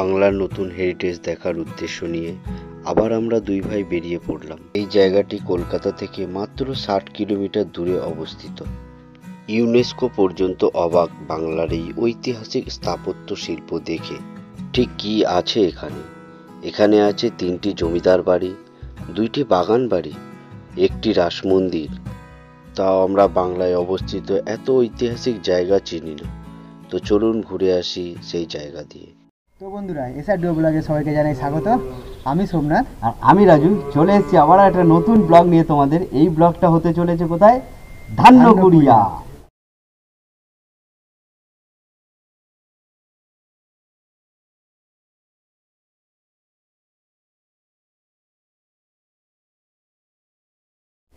বাংলার নতুন হেরিটেজ দেখার উদ্দেশ্য নিয়ে আবার আমরা দুই ভাই বেরিয়ে পড়লাম। এই জায়গাটি কলকাতা থেকে মাত্র 60 কিলোমিটার দূরে অবস্থিত। ইউনেস্কো পর্যন্ত অবাক বাংলার এই ঐতিহাসিক স্থাপত্য শিল্প দেখে। ঠিক কি আছে এখানে? এখানে আছে 3টি জমিদার বাড়ি, 2টি বাগান বাড়ি, একটি রাসমন্দির। তাও আমরা বাংলায় অবস্থিত এত ঐতিহাসিক জায়গা চিনি না। তো চলুন ঘুরে আসি সেই জায়গা দিয়ে। তো বন্ধুরা, এসআরডিও ব্লগে সবাইকে জানাই স্বাগত। আমি সোমনাথ আর আমি রাজু। চলে এসেছি আবার একটা নতুন ব্লগ নিয়ে তোমাদের। এই ব্লগটা হতে চলেছে কোথায়? ধান্যকুড়িয়া।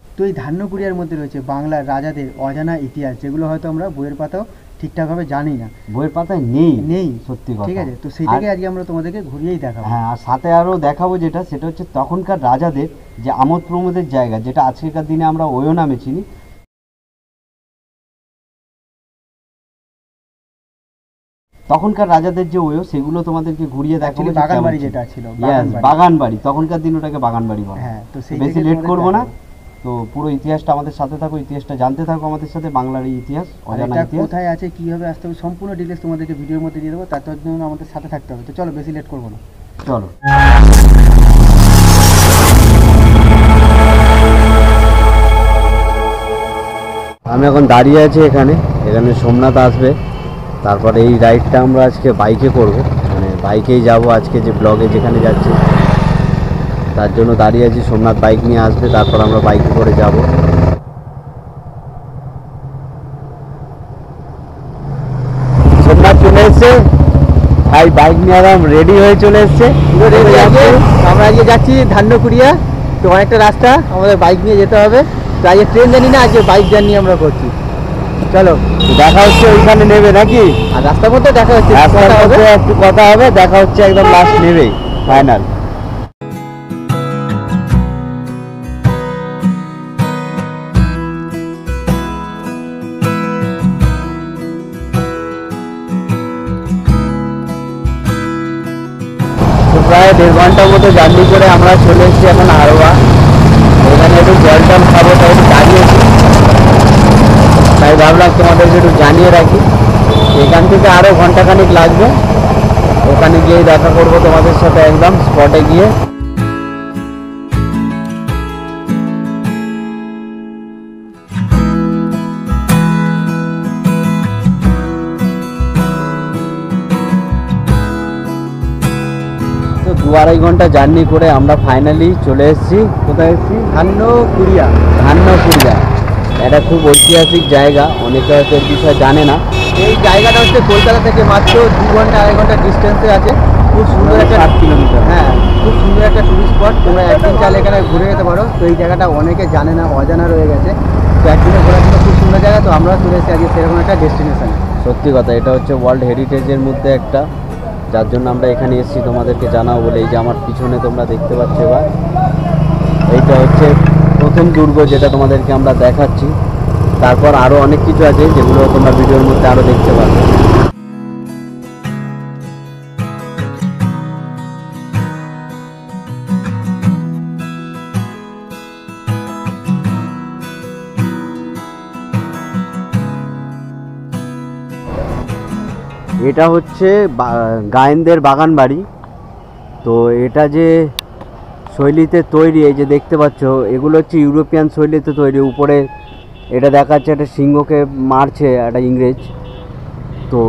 তো এই ধান্যকুড়িয়ার মধ্যে রয়েছে বাংলার রাজাদের অজানা ইতিহাস, যেগুলো হয়তো আমরা বইয়ের পাতাও ঠিকঠাকভাবে জানি না, বইয়ের পাতায় নেই নেই সত্যি কথা। ঠিক আছে, তো সেটাকে আজকে আমরা তোমাদেরকে ঘুরিয়েই দেখাবো। হ্যাঁ, আর সাথে আরও দেখাবো সেটা হচ্ছে তখনকার রাজাদের যে আমোদ প্রমোদের জায়গা, যেটা আজকের দিনে আমরা ওয়ো নামে চিনি। তখনকার রাজাদের যে ওয়ো, সেগুলো তোমাদেরকে ঘুরিয়ে দেখাবো। বাগান বাড়ি যেটা ছিল, বাগান বাড়ি, তখনকার দিন ওটাকে বাগান বাড়ি বলে। হ্যাঁ, তো বেশি লেট করবো না, তো পুরো ইতিহাসটা আমাদের সাথে থাকো, ইতিহাসটা জানতে থাকো আমাদের সাথে। বাংলার এই ইতিহাস, অজানা ইতিহাস কোথায় আছে, কিভাবে আসতে হবে, সম্পূর্ণ ডিটেলস তোমাদেরকে ভিডিওর মধ্যে দিয়ে দেবো। তার জন্য আমাদের সাথে থাকতে হবে। তো চলো, বেশি লেট করবো না, চলো। আমি এখন দাঁড়িয়ে আছি এখানে সোমনাথ আসবে। তারপরে এই রাইডটা আমরা আজকে বাইকে করব, মানে বাইকেই যাব আজকে যে ব্লগে যেখানে যাচ্ছি, তার জন্য দাঁড়িয়ে আছি। সোমনাথ বাইক নিয়ে আসবে, তারপর আমরা বাইকে করে যাব। সোমনাথ চলে এসছে ভাই, বাইক নিয়ে একদম রেডি হয়ে চলে এসছে। আমরা আজকে যাচ্ছি ধান্যকুড়িয়া। তো অনেকটা রাস্তা আমাদের বাইক নিয়ে যেতে হবে। তো আজকে ট্রেন জানি না, আজকে বাইক জার্নি আমরা করছি। চলো, দেখা হচ্ছে ওইখানে নেবে নাকি? আর রাস্তার মধ্যে দেখা হচ্ছে, একটু কথা হবে, দেখা হচ্ছে একদম লাস্ট নেবেই, ফাইনাল। প্রায় 1.5 ঘন্টার মতো জার্নি করে আমরা চলে এসেছি এখন হারোয়া। এখানে একটু জল টল খাবো, তাই একটু দাঁড়িয়েছি। তাই ভাবলাম তোমাদেরকে একটু জানিয়ে রাখি। এখান থেকে আরও ঘন্টাখানিক লাগবে, ওখানে গিয়ে দেখা করবো তোমাদের সাথে একদম স্পটে গিয়ে। তো 2-2.5 ঘন্টা জার্নি করে আমরা ফাইনালি চলে এসেছি। কোথায় এসেছি? ধান্যকুড়িয়া। এটা খুব ঐতিহাসিক জায়গা, অনেকে হয়তো এর বিষয়ে জানে না। এই জায়গাটা হচ্ছে কলকাতা থেকে মাত্র 2 ঘন্টা 2.5 ঘন্টা ডিস্টেন্সে আছে। খুব সুন্দর একটা 7 কিলোমিটার। হ্যাঁ, খুব সুন্দর একটা টুরিস্ট স্পট। তোমরা একদিন চাইলে এখানে ঘুরে যেতে পারো। তো এই জায়গাটা অনেকে জানে না, অজানা রয়ে গেছে। তো একদিনে ঘোরার জন্য খুব সুন্দর জায়গা। তো আমরা চলে এসেছি আজকে সেরকম একটা ডেস্টিনেশনে। সত্যি কথা, এটা হচ্ছে ওয়ার্ল্ড হেরিটেজের মধ্যে একটা, যার জন্য আমরা এখানে এসেছি তোমাদেরকে জানাবো বলে। এই যে আমার পিছনে তোমরা দেখতে পাচ্ছ, এবার এইটা হচ্ছে প্রথম দুর্গ, যেটা তোমাদেরকে আমরা দেখাচ্ছি। তারপর আরও অনেক কিছু আছে যেগুলো তোমরা ভিডিওর মধ্যে আরও দেখতে পাবে। এটা হচ্ছে গায়েনদের বাগান বাড়ি। তো এটা যে শৈলীতে তৈরি, এই যে দেখতে পাচ্ছ, এগুলো হচ্ছে ইউরোপিয়ান শৈলীতে তৈরি। উপরে এটা দেখাচ্ছে একটা সিংহকে মারছে একটা ইংরেজ। তো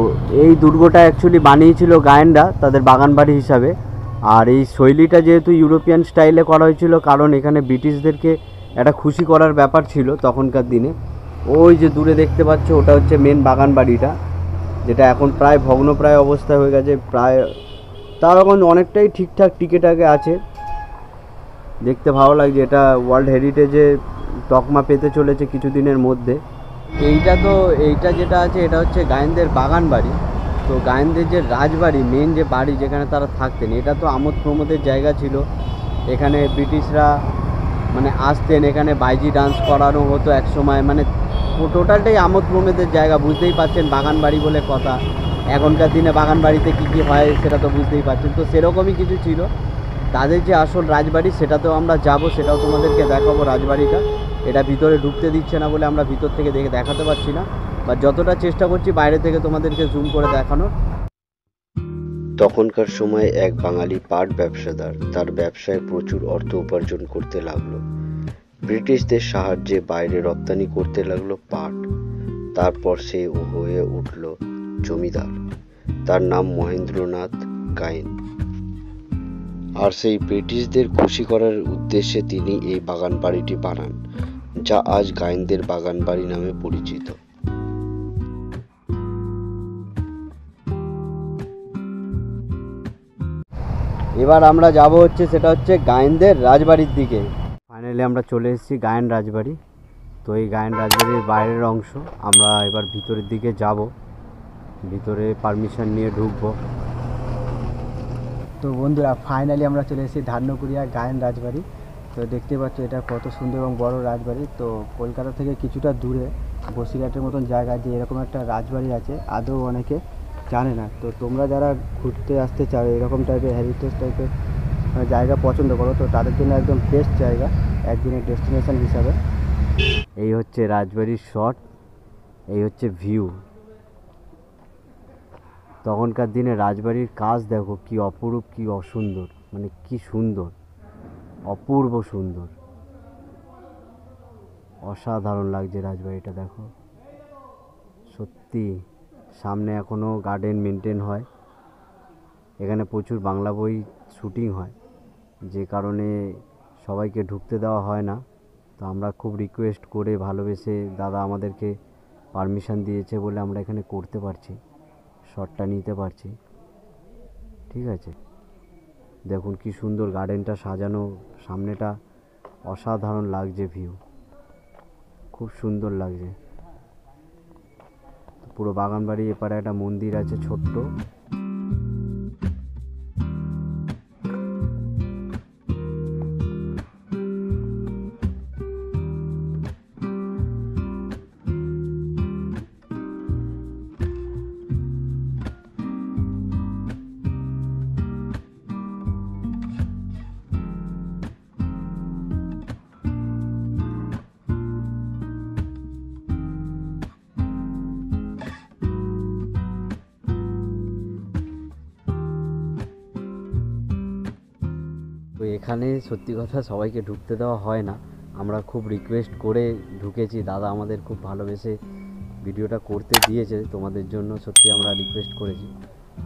এই দুর্গটা অ্যাকচুয়ালি বানিয়েছিল গায়েনরা তাদের বাগান বাড়ি হিসাবে। আর এই শৈলীটা যেহেতু ইউরোপিয়ান স্টাইলে করা হয়েছিল, কারণ এখানে ব্রিটিশদেরকে একটা খুশি করার ব্যাপার ছিল তখনকার দিনে। ওই যে দূরে দেখতে পাচ্ছ, ওটা হচ্ছে মেন বাগান বাড়িটা, যেটা এখন প্রায় ভগ্নপ্রায় অবস্থায় হয়ে গেছে। প্রায় তার এখন অনেকটাই ঠিকঠাক টিকেটাকে আছে, দেখতে ভালো লাগছে। এটা ওয়ার্ল্ড হেরিটেজে তকমা পেতে চলেছে কিছুদিনের মধ্যে। এইটা যেটা আছে, এটা হচ্ছে গায়েনদের বাগান বাড়ি। তো গায়েনদের যে রাজবাড়ি, মেন যে বাড়ি যেখানে তারা থাকতেন, এটা তো আমোদ প্রমোদের জায়গা ছিল। এখানে ব্রিটিশরা মানে আসতেন, এখানে বাইজি ডান্স করানো হতো এক সময়। মানে টোটালটাই আমোদ প্রমোদের জায়গা, বুঝতেই পারছেন, বাগান বাড়ি বলে কথা। এখনকার দিনে বাগান বাড়িতে কী কী হয় সেটা তো বুঝতেই পারছেন। তো সেরকমই কিছু ছিল। তাদের যে আসল রাজবাড়ি সেটাতেও আমরা যাব, সেটাও তোমাদেরকে দেখাবো রাজবাড়িটা। এটা ভিতরে ঢুকতে দিচ্ছে না বলে আমরা ভিতর থেকে দেখাতে পারছি না, বা যতটা চেষ্টা করছি বাইরে থেকে তোমাদেরকে জুম করে দেখানোর। তখনকার সময়ে এক বাঙালি পাট ব্যবসাদার তার ব্যবসায় প্রচুর অর্থ উপার্জন করতে লাগলো। ব্রিটিশদের সাহায্যে বাইরে রপ্তানি করতে লাগলো পাট। তারপর সে হয়ে উঠল জমিদার। তার নাম মহেন্দ্রনাথ গায়েন। আর সেই ব্রিটিশদের খুশি করার উদ্দেশ্যে তিনি এই বাগান বাড়িটি বানান, যা আজ গায়েনদের বাগান বাড়ি নামে পরিচিত। এবার আমরা যাব হচ্ছে, সেটা হচ্ছে গায়েনদের রাজবাড়ির দিকে। ফাইনালি আমরা চলে এসেছি গায়েন রাজবাড়ি। তো এই গায়েন রাজবাড়ির বাইরের অংশ, আমরা এবার ভিতরের দিকে যাব, ভিতরে পারমিশন নিয়ে ঢুকবো। তো বন্ধুরা ফাইনালি আমরা চলে এসেছি ধান্যকুড়িয়া গায়েন রাজবাড়ি। তো দেখতে পাচ্ছ এটা কত সুন্দর এবং বড় রাজবাড়ি। তো কলকাতা থেকে কিছুটা দূরে বসিরহাটের মতন জায়গায় যে এরকম একটা রাজবাড়ি আছে আদৌ অনেকে জানে না। তো তোমরা যারা ঘুরতে আসতে চাও, এরকম টাইপের হেরিটেজ টাইপের জায়গা পছন্দ করো, তো তাদের জন্য একদম বেস্ট জায়গা একদিনের ডেস্টিনেশন হিসাবে। এই হচ্ছে রাজবাড়ির শট, এই হচ্ছে ভিউ। তখনকার দিনে রাজবাড়ির কাজ দেখো কি অপরূপ, কি অসুন্দর, মানে কি সুন্দর, অপূর্ব সুন্দর, অসাধারণ লাগছে রাজবাড়িটা দেখো সত্যি। সামনে এখনও গার্ডেন মেনটেন হয়। এখানে প্রচুর বাংলা বই শুটিং হয়, যে কারণে সবাইকে ঢুকতে দেওয়া হয় না। তো আমরা খুব রিকোয়েস্ট করে ভালোবেসে দাদা আমাদেরকে পারমিশন দিয়েছে বলে আমরা এখানে করতে পারছি, শটটা নিতে পারছি। ঠিক আছে, দেখুন কি সুন্দর গার্ডেনটা সাজানো, সামনেটা অসাধারণ লাগছে, ভিউ খুব সুন্দর লাগছে। পুরো বাগানবাড়ি এপারে একটা মন্দির আছে ছোট্ট। তো এখানে সত্যি কথা সবাইকে ঢুকতে দেওয়া হয় না, আমরা খুব রিকোয়েস্ট করে ঢুকেছি। দাদা আমাদের খুব ভালোবেসে ভিডিওটা করতে দিয়েছে তোমাদের জন্য, সত্যি আমরা রিকোয়েস্ট করেছি।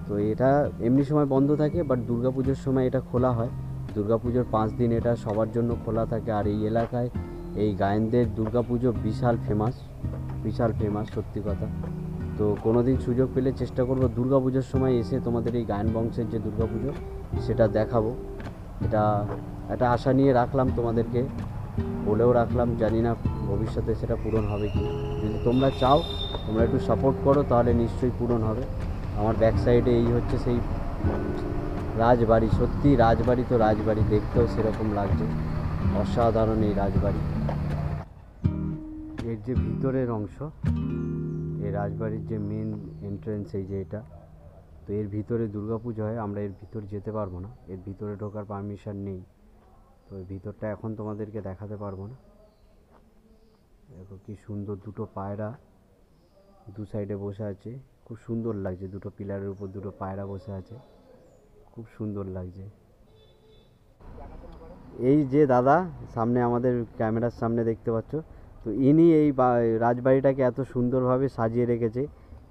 তো এটা এমনি সময় বন্ধ থাকে, বাট দুর্গাপুজোর সময় এটা খোলা হয়। দুর্গাপুজোর 5 দিন এটা সবার জন্য খোলা থাকে। আর এই এলাকায় এই গায়েনদের দুর্গাপুজো বিশাল ফেমাস, বিশাল ফেমাস সত্যি কথা। তো কোনো দিন সুযোগ পেলে চেষ্টা করব দুর্গাপুজোর সময় এসে তোমাদের এই গায়েন বংশের যে দুর্গাপুজো সেটা দেখাবো। এটা একটা আশা নিয়ে রাখলাম, তোমাদেরকে বলেও রাখলাম, জানি না ভবিষ্যতে সেটা পূরণ হবে কি। যদি তোমরা চাও, তোমরা একটু সাপোর্ট করো, তাহলে নিশ্চয়ই পূরণ হবে। আমার ব্যাক সাইডে এই হচ্ছে সেই রাজবাড়ি। সত্যি রাজবাড়ি তো রাজবাড়ি, দেখতেও সেরকম লাগছে, অসাধারণ এই রাজবাড়ি। এর যে ভিতরের অংশ, এই রাজবাড়ির যে মেন এন্ট্রেন্স, এই যে এটা, তো এর ভিতরে দুর্গাপুজো হয়। আমরা এর ভিতর যেতে পারবো না, এর ভিতরে ঢোকার পারমিশন নেই। তো এর ভিতরটা এখন তোমাদেরকে দেখাতে পারবো না। দেখো কি সুন্দর, দুটো পায়রা দু সাইডে বসে আছে, খুব সুন্দর লাগছে। দুটো পিলারের উপর দুটো পায়রা বসে আছে, খুব সুন্দর লাগছে। এই যে দাদা সামনে আমাদের ক্যামেরার সামনে দেখতে পাচ্ছ, তো ইনি এই রাজবাড়িটাকে এত সুন্দরভাবে সাজিয়ে রেখেছে।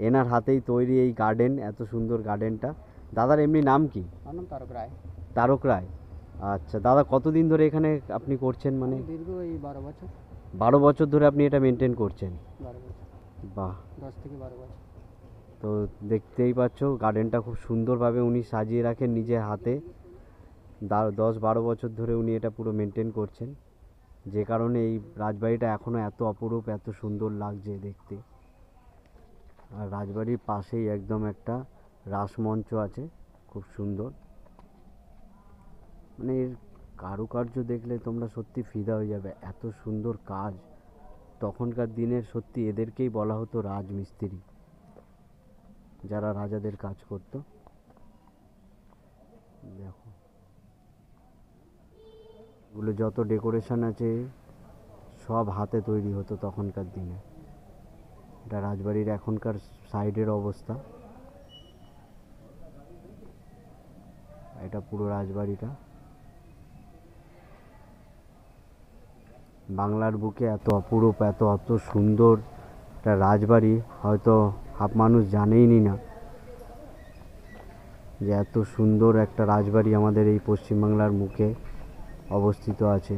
এনার হাতেই তৈরি এই গার্ডেন, এত সুন্দর গার্ডেনটা। দাদার এমনি নাম কি? আমার নাম তারক রায়। তারক রায়। আচ্ছা দাদা, কতদিন ধরে এখানে আপনি করছেন? মানে দীর্ঘ এই 12 বছর। 12 বছর ধরে আপনি এটা মেনটেন করছেন? 12 বছর। বাহ, 10 থেকে 12 বছর। তো দেখতেই পাচ্ছ গার্ডেনটা খুব সুন্দরভাবে উনি সাজিয়ে রাখেন নিজের হাতে। 10-12 বছর ধরে উনি এটা পুরো মেনটেন করছেন, যে কারণে এই রাজবাড়িটা এখনও এত অপরূপ, এত সুন্দর লাগছে দেখতে। আর রাজবাড়ির পাশেই একদম একটা রাসমঞ্চ আছে, খুব সুন্দর। মানে এর কারুকার্য দেখলে তোমরা সত্যি ফিদা হয়ে যাবে, এত সুন্দর কাজ। তখনকার দিনের সত্যি এদেরকেই বলা হতো রাজমিস্ত্রি, যারা রাজাদের কাজ করত। দেখো এগুলো যত ডেকোরেশন আছে সব হাতে তৈরি হতো তখনকার দিনে। এটা রাজবাড়ির এখনকার সাইডের অবস্থা। এটা পুরো রাজবাড়িটা। বাংলার বুকে এত অপরূপ এত সুন্দর একটা রাজবাড়ি হয়তো হাফ মানুষ জানেইনি না যে এত সুন্দর একটা রাজবাড়ি আমাদের এই পশ্চিমবাংলার মুখে অবস্থিত আছে।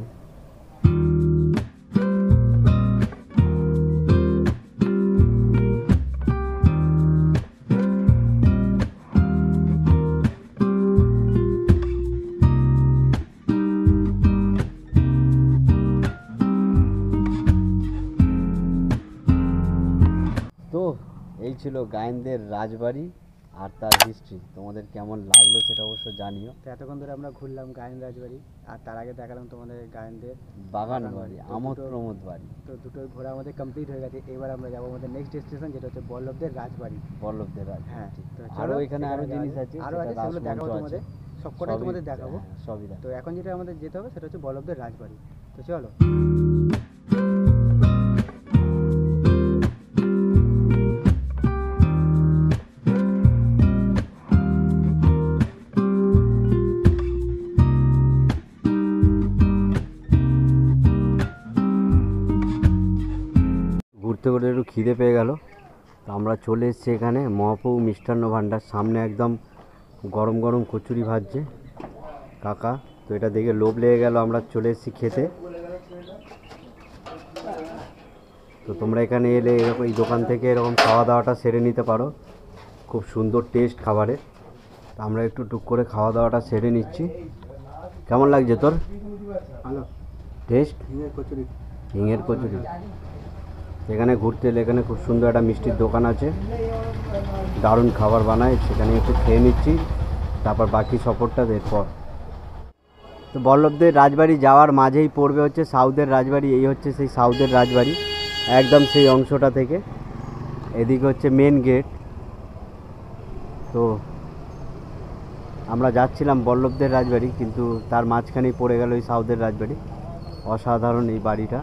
তো এই ছিল গায়েনদের রাজবাড়ি আর তার হিস্ট্রি। তোমাদের কেমন লাগলো সেটা অবশ্য জানিও। তো এতক্ষণ ধরে আমরা ঘুরলাম গায়েন রাজবাড়ি, আর তার আগে দেখালাম তোমাদের গায়েনদের বাগান বাড়ি, তো আমোদ দুটো- প্রমোদ বাড়ি। তো দুটোই ঘোরা আমাদের কমপ্লিট হয়ে গেছে। এবার আমরা যাবো আমাদের নেক্সট ডেস্টিনেশন, যেটা হচ্ছে বল্লভদের রাজবাড়ি। বল্লভদের রাজ। হ্যাঁ, তো আরো চলো, এখানে আরো এখানে জিনিস আছে, আরো আছে, সেটা সেগুলো দেখাবো রাসমঞ্চ তোমাদের, আছে। সবকটাই সবই- তোমাদের দেখাবো। হ্যাঁ, সবই দেখাবো। তো এখন যেটা আমাদের যেতে হবে সেটা হচ্ছে বল্লভদের রাজবাড়ি। তো চলো। ঘুরতে ঘুরতে একটু খিদে পেয়ে গেল, তো আমরা চলে এসেছি এখানে মহাপ্রভু মিষ্টান্ন ভাণ্ডার। সামনে একদম গরম গরম কচুরি ভাজছে কাকা। তো এটা দেখে লোভ লেগে গেল, আমরা চলে এসেছি খেতে। তো তোমরা এখানে এলে এরকম এই দোকান থেকে এরকম খাওয়া দাওয়াটা সেরে নিতে পারো। খুব সুন্দর টেস্ট খাবারের। তো আমরা একটু টুক করে খাওয়া দাওয়াটা সেরে নিচ্ছি। কেমন লাগছে তোর ভালো টেস্ট? কচুরি। হিঙের কচুরি। এখানে ঘুরতে এলে এখানে খুব সুন্দর একটা মিষ্টির দোকান আছে, দারুণ খাবার বানায়, সেখানে একটু খেয়ে নিচ্ছি, তারপর বাকি সফরটা এরপর। তো বল্লভদের রাজবাড়ি যাওয়ার মাঝেই পড়বে হচ্ছে সাউথের রাজবাড়ি। এই হচ্ছে সেই সাউথের রাজবাড়ি, একদম সেই অংশটা থেকে। এদিকে হচ্ছে মেন গেট। তো আমরা যাচ্ছিলাম বল্লভদের রাজবাড়ি, কিন্তু তার মাঝখানেই পড়ে গেল ওই সাউথের রাজবাড়ি। অসাধারণ এই বাড়িটা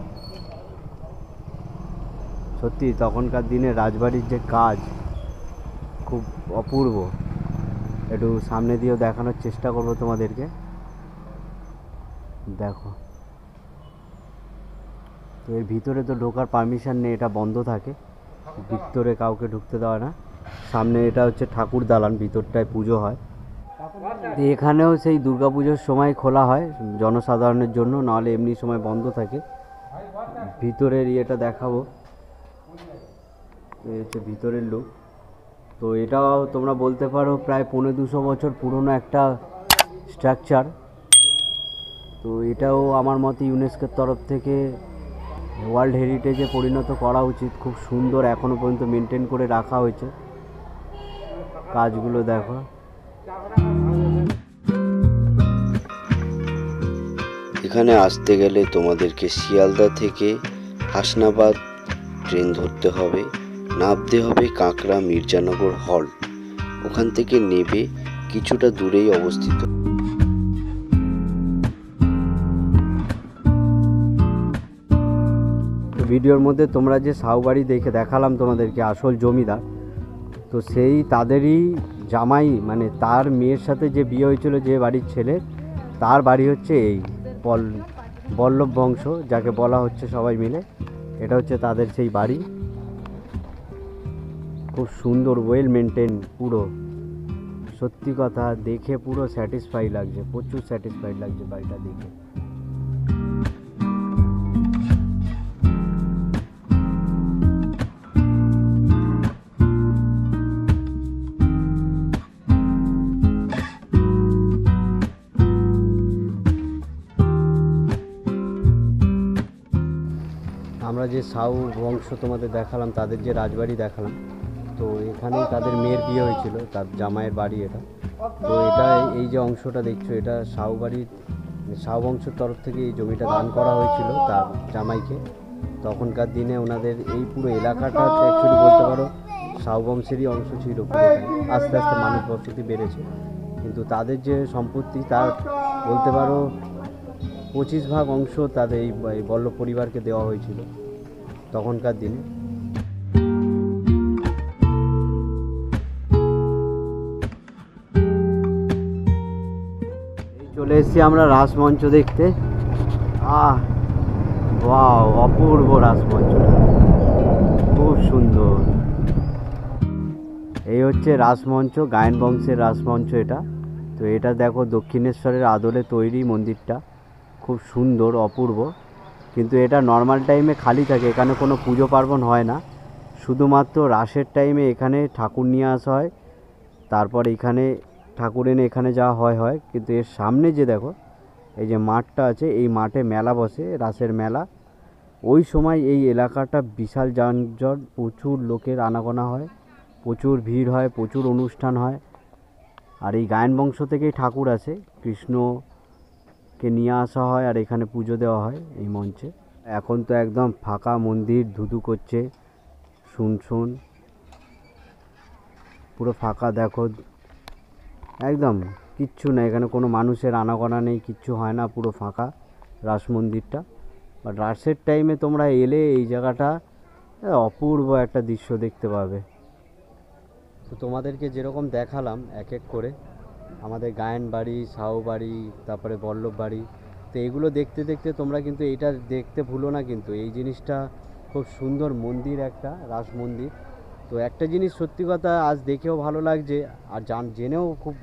সত্যি। তখনকার দিনে রাজবাড়ির যে কাজ খুব অপূর্ব। একটু সামনে দিয়েও দেখানোর চেষ্টা করব তোমাদেরকে। দেখো, তো এর ভিতরে তো ঢোকার পারমিশন নেই, এটা বন্ধ থাকে, ভিতরে কাউকে ঢুকতে দেওয়া না। সামনে এটা হচ্ছে ঠাকুর দালান, ভিতরটায় পুজো হয়। তো এখানেও সেই দুর্গাপুজোর সময় খোলা হয় জনসাধারণের জন্য, নাহলে এমনি সময় বন্ধ থাকে। ভিতরের ইয়েটা দেখাবো। এই হচ্ছে ভিতরের লুক। তো এটাও তোমরা বলতে পারো প্রায় ১৫-২০০ বছর পুরনো একটা স্ট্রাকচার। তো এটাও আমার মতে ইউনেস্কোর তরফ থেকে ওয়ার্ল্ড হেরিটেজে পরিণত করা উচিত। খুব সুন্দর এখনও পর্যন্ত মেনটেন করে রাখা হয়েছে। কাজগুলো দেখো। এখানে আসতে গেলে তোমাদেরকে শিয়ালদা থেকে হাসনাবাদ ট্রেন ধরতে হবে, নামতে হবে কাঁকড়া মির্জানগর হল্ট। ওখান থেকে নেবে কিছুটা দূরেই অবস্থিত। ভিডিওর মধ্যে তোমরা যে সাউবাড়ি দেখে দেখালাম তোমাদেরকে আসল জমিদার, তো সেই তাদেরই জামাই, মানে তার মেয়ের সাথে যে বিয়ে হয়েছিল যে বাড়ির ছেলে, তার বাড়ি হচ্ছে এই বল্লভ বংশ যাকে বলা হচ্ছে সবাই মিলে। এটা হচ্ছে তাদের সেই বাড়ি। খুব সুন্দর, ওয়েল মেনটেন পুরো। সত্যি কথা, দেখে পুরো স্যাটিসফাই লাগছে, প্রচুর স্যাটিসফাইড লাগছে বাড়িটা দেখে। আমরা যে সাউ বংশ তোমাদের দেখালাম, তাদের যে রাজবাড়ি দেখালাম, তো এখানেই তাদের মেয়ের বিয়ে হয়েছিল, তার জামাইয়ের বাড়ি এটা। তো এটা এই যে অংশটা দেখছো, এটা সাউ বাড়ির, সাউ বংশের তরফ থেকে এই জমিটা দান করা হয়েছিল তার জামাইকে। তখনকার দিনে ওনাদের এই পুরো এলাকাটা অ্যাকচুয়ালি বলতে পারো সাউ বংশেরই অংশ ছিল পুরোটাই। আস্তে আস্তে মানুষ বসতি বেড়েছে, কিন্তু তাদের যে সম্পত্তি তার বলতে পারো 25 ভাগ অংশ তাদের এই বল্লভ পরিবারকে দেওয়া হয়েছিল তখনকার দিনে। চলে এসেছি আমরা রাসমঞ্চ দেখতে। ওয়াও, অপূর্ব রাসমঞ্চটা, খুব সুন্দর। এই হচ্ছে রাসমঞ্চ, গায়ন বংশের রাসমঞ্চ এটা। তো এটা দেখো দক্ষিণেশ্বরের আদলে তৈরি মন্দিরটা, খুব সুন্দর অপূর্ব। কিন্তু এটা নর্মাল টাইমে খালি থাকে, এখানে কোনো পুজো পার্বণ হয় না, শুধুমাত্র রাসের টাইমে এখানে ঠাকুর নিয়ে আসা হয়, তারপর এখানে ঠাকুর এনে এখানে যাওয়া হয়। কিন্তু এর সামনে যে দেখো এই যে মাঠটা আছে, এই মাঠে মেলা বসে, রাসের মেলা। ওই সময় এই এলাকাটা বিশাল যানজট, প্রচুর লোকের আনাগোনা হয়, প্রচুর ভিড় হয়, প্রচুর অনুষ্ঠান হয়। আর এই গায়ন বংশ থেকেই ঠাকুর আসে, কৃষ্ণকে নিয়ে আসা হয় আর এখানে পুজো দেওয়া হয় এই মঞ্চে। এখন তো একদম ফাঁকা মন্দির, ধুধু করছে, শুন পুরো ফাঁকা দেখো, একদম কিচ্ছু নেই এখানে, কোনো মানুষের আনাগোনা নেই, কিচ্ছু হয় না, পুরো ফাঁকা রাস মন্দিরটা। বাট রাসের টাইমে তোমরা এলে এই জায়গাটা অপূর্ব একটা দৃশ্য দেখতে পাবে। তো তোমাদেরকে যেরকম দেখালাম এক এক করে আমাদের গায়ন বাড়ি, সাউ বাড়ি, তারপরে বল্লভ বাড়ি, তো এগুলো দেখতে দেখতে তোমরা কিন্তু এইটা দেখতে ভুলো না, কিন্তু এই জিনিসটা খুব সুন্দর মন্দির, একটা রাস মন্দির। তো একটা জিনিস সত্যি কথা আজ দেখেও ভালো লাগছে, আর জেনেও খুব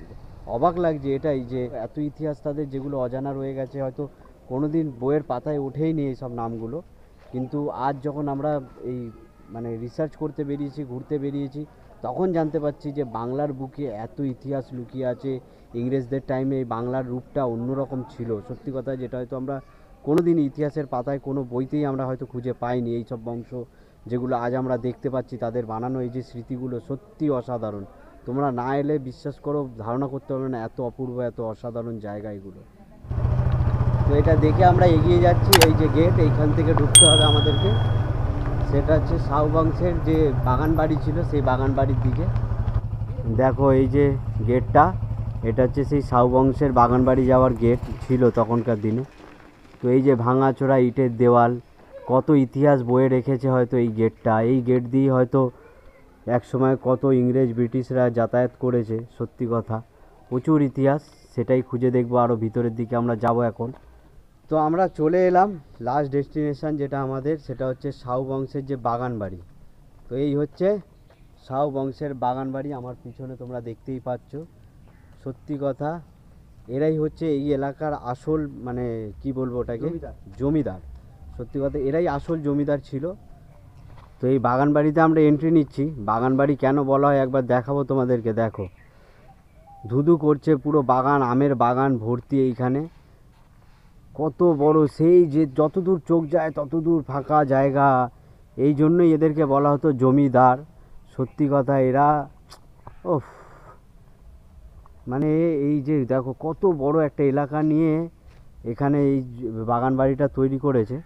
অবাক লাগছে এটাই যে এত ইতিহাস তাদের, যেগুলো অজানা রয়ে গেছে, হয়তো কোনো দিন বইয়ের পাতায় ওঠেই নি এইসব নামগুলো। কিন্তু আজ যখন আমরা এই মানে রিসার্চ করতে বেরিয়েছি, ঘুরতে বেরিয়েছি, তখন জানতে পারছি যে বাংলার বুকে এত ইতিহাস লুকিয়ে আছে। ইংরেজদের টাইমে এই বাংলার রূপটা অন্যরকম ছিল, সত্যি কথা, যেটা হয়তো আমরা কোনো দিন ইতিহাসের পাতায় কোনো বইতেই আমরা হয়তো খুঁজে পাইনি। এই সব বংশ যেগুলো আজ আমরা দেখতে পাচ্ছি, তাদের বানানো এই যে স্মৃতিগুলো সত্যি অসাধারণ। তোমরা না এলে বিশ্বাস করো, ধারণা করতে পারবে না এত অপূর্ব, এত অসাধারণ জায়গা এগুলো। তো এটা দেখে আমরা এগিয়ে যাচ্ছি, এই যে গেট, এইখান থেকে ঢুকতে হবে আমাদেরকে। সেটা হচ্ছে সাউ বংশের যে বাগান বাড়ি ছিল, সেই বাগান বাড়ির দিকে। দেখো এই যে গেটটা, এটা হচ্ছে সেই সাউ বংশের বাগান বাড়ি যাওয়ার গেট ছিল তখনকার দিনে। তো এই যে ভাঙাচোরা ইটের দেওয়াল, কত ইতিহাস বয়ে রেখেছে হয়তো এই গেটটা। এই গেট দিয়ে হয়তো এক সময় কত ইংরেজ ব্রিটিশরা যাতায়াত করেছে, সত্যি কথা, প্রচুর ইতিহাস। সেটাই খুঁজে দেখবো, আরও ভিতরের দিকে আমরা যাব এখন। তো আমরা চলে এলাম লাস্ট ডেস্টিনেশন যেটা আমাদের, সেটা হচ্ছে সাউ বংশের যে বাগান বাড়ি। তো এই হচ্ছে সাউ বংশের বাগান বাড়ি, আমার পিছনে তোমরা দেখতেই পাচ্ছ। সত্যি কথা, এরাই হচ্ছে এই এলাকার আসল, মানে কি বলবো ওটাকে, জমিদার। সত্যি কথা, এরাই আসল জমিদার ছিল। তো এই বাগান বাড়িতে আমরা এন্ট্রি নিচ্ছি। বাগান বাড়ি কেন বলা হয় একবার দেখাবো তোমাদেরকে। দেখো ধুধু করছে পুরো বাগান, আমের বাগান ভর্তি এইখানে, কত বড়, সেই যে যতদূর চোখ যায় ততদূর ফাঁকা জায়গা। এই জন্যই এদেরকে বলা হতো জমিদার। সত্যি কথা, এরা ওফ, মানে এই যে দেখো কত বড় একটা এলাকা নিয়ে এখানে এই বাগান বাড়িটা তৈরি করেছে।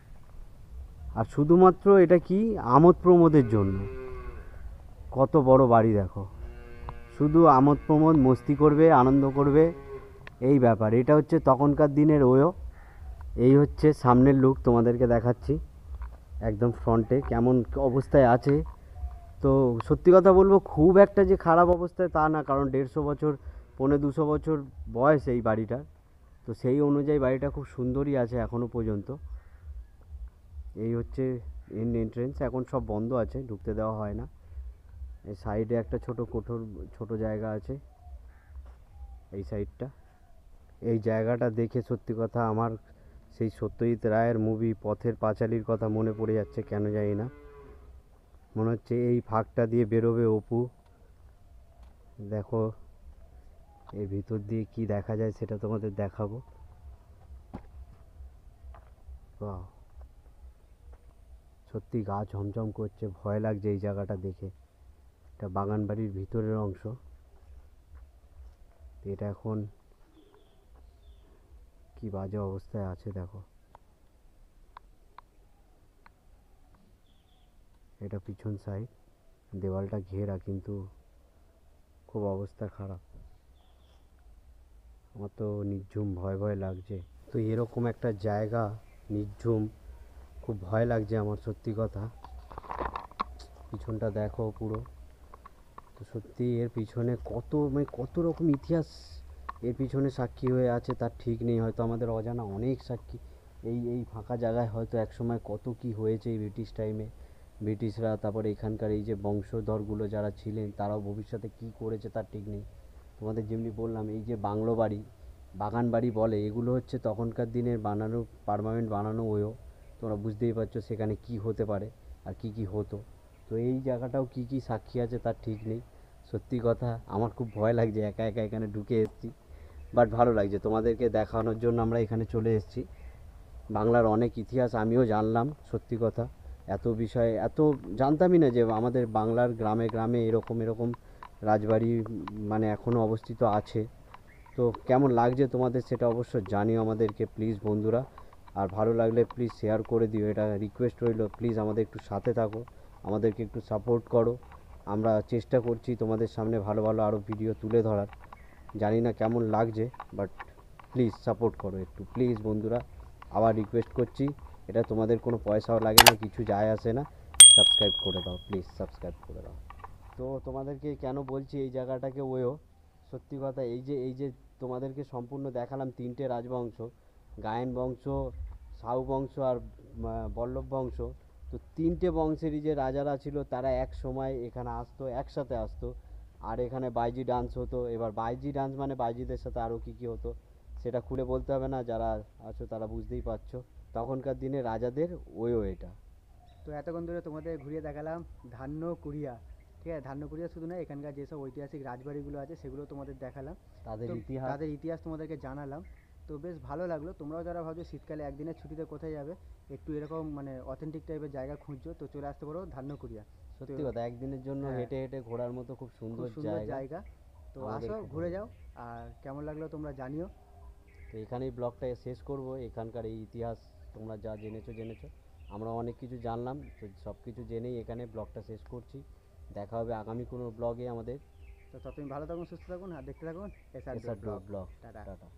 আর শুধুমাত্র এটা কি আমোদ প্রমোদের জন্য, কত বড় বাড়ি দেখো, শুধু আমোদ প্রমোদ, মস্তি করবে, আনন্দ করবে, এই ব্যাপার। এটা হচ্ছে তখনকার দিনের ওয়ো। এই হচ্ছে সামনের লুক, তোমাদেরকে দেখাচ্ছি একদম ফ্রন্টে কেমন অবস্থায় আছে। তো সত্যি কথা বলবো, খুব একটা যে খারাপ অবস্থায় তা না, কারণ 150 বছর, 150-200 বছর বয়স এই বাড়িটার। তো সেই অনুযায়ী বাড়িটা খুব সুন্দরই আছে এখনও পর্যন্ত। এই হচ্ছে এন্ট্রেন্স, এখন সব বন্ধ আছে, ঢুকতে দেওয়া হয় না। এই সাইডে একটা ছোট জায়গা আছে, এই সাইডটা। এই জায়গাটা দেখে সত্যি কথা আমার সেই সত্যজিৎ রায়ের মুভি পথের পাঁচালীর কথা মনে পড়ে যাচ্ছে, কেন জানি না। মনে হচ্ছে এই ফাঁকটা দিয়ে বেরোবে অপু। দেখো এর ভিতর দিয়ে কি দেখা যায় সেটা তোমাদের দেখাবো। বাহ, সত্যি গা ঝমঝম করছে, ভয় লাগছে এই জায়গাটা দেখে। এটা বাগান বাড়ির ভিতরের অংশ। এটা এখন কি বাজে অবস্থায় আছে দেখো। এটা পিছন সাইড, দেওয়ালটা ঘেরা, কিন্তু খুব অবস্থা খারাপ। আমার তো নির্ঝুম ভয় ভয় লাগছে। তো এরকম একটা জায়গা নির্ঝুম, খুব ভয় লাগছে আমার, সত্যি কথা। পিছনটা দেখো পুরো, তো সত্যি এর পিছনে কত মানে কত রকম ইতিহাস এর পিছনে সাক্ষী হয়ে আছে তার ঠিক নেই। হয়তো আমাদের অজানা অনেক সাক্ষী এই এই ফাঁকা জায়গায় হয়তো একসময় কত কি হয়েছে এই ব্রিটিশ টাইমে। ব্রিটিশরা, তারপরে এখানকার এই যে বংশধরগুলো যারা ছিলেন তারাও ভবিষ্যতে কি করেছে তার ঠিক নেই। তোমাদের যেমনি বললাম, এই যে বাংলো বাড়ি, বাগান বাড়ি বলে, এগুলো হচ্ছে তখনকার দিনের বানানো, পার্মানেন্ট বানানো ওয়ো। তোমরা বুঝতেই পারছো সেখানে কি হতে পারে আর কি কি হতো। তো এই জায়গাটাও কি কি সাক্ষী আছে তার ঠিক নেই। সত্যি কথা আমার খুব ভয় লাগছে, একা একা এখানে ঢুকে এসেছি, বাট ভালো লাগছে তোমাদেরকে দেখানোর জন্য আমরা এখানে চলে এসেছি। বাংলার অনেক ইতিহাস আমিও জানলাম, সত্যি কথা। এত বিষয় এত জানতামই না যে আমাদের বাংলার গ্রামে গ্রামে এরকম এরকম রাজবাড়ি মানে এখনও অবস্থিত আছে। তো কেমন লাগছে তোমাদের সেটা অবশ্য জানিও আমাদেরকে প্লিজ বন্ধুরা। আর ভালো লাগলে প্লিজ শেয়ার করে দিও, এটা রিকোয়েস্ট রইল। প্লিজ আমাদের একটু সাথে থাকো, আমাদেরকে একটু সাপোর্ট করো। আমরা চেষ্টা করছি তোমাদের সামনে ভালো ভালো আরও ভিডিও তুলে ধরার। জানি না কেমন লাগছে, বাট প্লিজ সাপোর্ট করো একটু, প্লিজ বন্ধুরা। আবার রিকোয়েস্ট করছি, এটা তোমাদের কোনো পয়সাও লাগে না, কিছু যায় আসে না। সাবস্ক্রাইব করে দাও প্লিজ, সাবস্ক্রাইব করে দাও। তো তোমাদেরকে কেন বলছি এই জায়গাটাকে ওয়েও, সত্যি কথা, এই যে তোমাদেরকে সম্পূর্ণ দেখালাম তিনটে রাজবংশ, গায়েন বংশ, সাউ বংশ আর বল্লভ বংশ। তো তিনটে বংশেরই যে রাজারা ছিল তারা এক সময় এখানে আসতো, একসাথে আসতো। আর এখানে বাইজি ডান্স হতো। এবার বাইজি ডান্স মানে বাইজিদের সাথে আরও কী কী হতো সেটা খুলে বলতে হবে না, যারা আছো তারা বুঝতেই পারছো। তখনকার দিনে রাজাদের ওয়েও এটা। তো এতক্ষণ ধরে তোমাদের ঘুরিয়ে দেখালাম ধান্যকুড়িয়া। ঠিক আছে, ধান্যকুড়িয়া শুধু না, এখানকার যেসব ঐতিহাসিক রাজবাড়িগুলো আছে সেগুলো তোমাদের দেখালাম, তাদের তো ইতিহাস। তাদের ইতিহাস তোমাদেরকে জানালাম। তো বেশ ভালো লাগলো। তোমরাও যারা ভাবছো শীতকালে একদিনের ছুটিতে কোথায় যাবে, একটু এরকম মানে অথেন্টিক টাইপের জায়গা খুঁজছো, তো চলে আসতে পারো ধান্যকুড়িয়া। সত্যি কথা, একদিনের জন্য হ্যাঁ, হেঁটে হেঁটে ঘোরার মতো খুব খুব সুন্দর সুন্দর জায়গা। জায়গা। তো আমাদের আসো, খুব ঘুরে ভালো যাও। লাগে। আর কেমন লাগলো তোমরা জানিও। তো এখানেই ব্লগটা শেষ করব। এখানকার এই ইতিহাস তোমরা যা জেনেছো জেনেছো, আমরা অনেক কিছু জানলাম। তো সব কিছু জেনেই এখানে ব্লগটা শেষ করছি। দেখা হবে আগামী কোনো ব্লগে আমাদের। তো ততদিন ভালো থাকুন, সুস্থ থাকুন আর দেখতে থাকুন SR SR blog. Blog. Tata. Tata.